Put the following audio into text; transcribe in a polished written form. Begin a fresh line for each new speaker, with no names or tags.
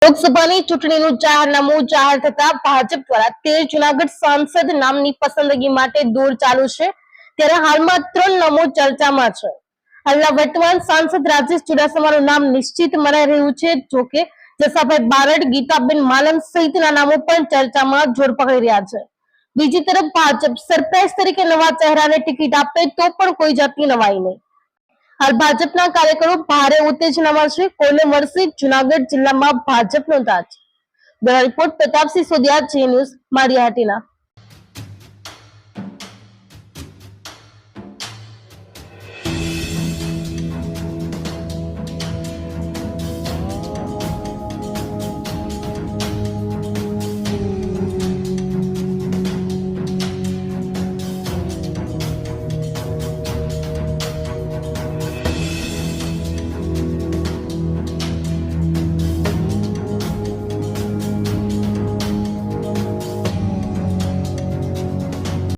લોકસભાની ચૂંટણીનું જાહેરનામું જાહેર થતા ભાજપ દ્વારા 13 જૂનાગઢ સાંસદ નામની પસંદગી માટે દોડ ચાલુ છે, ત્યારે હાલમાં 3 નામો ચર્ચામાં છે. હાલના વર્તમાન સાંસદ રાજેશ ચુડાસમાનું નામ નિશ્ચિત મનાઈ રહ્યું છે. જોકે જસાભાઈ બારડ, ગીતાબેન માલમ સહિતના નામો પણ ચર્ચામાં જોર પકડી રહ્યા છે. બીજી તરફ ભાજપ સરપ્રાઈઝ તરીકે નવા ચહેરાને ટિકિટ આપે તો પણ કોઈ જાતની નવાઈ નહીં. હાલ ભાજપના કાર્યકરો ભારે ઉત્તેજનામાં છે. કોને મળશે જૂનાગઢ જિલ્લામાં ભાજપનો તાજ? બ્યુરો રિપોર્ટ પ્રતાપસિંહ સોદિયા, જી ન્યૂઝ, માળિયા હાટીના.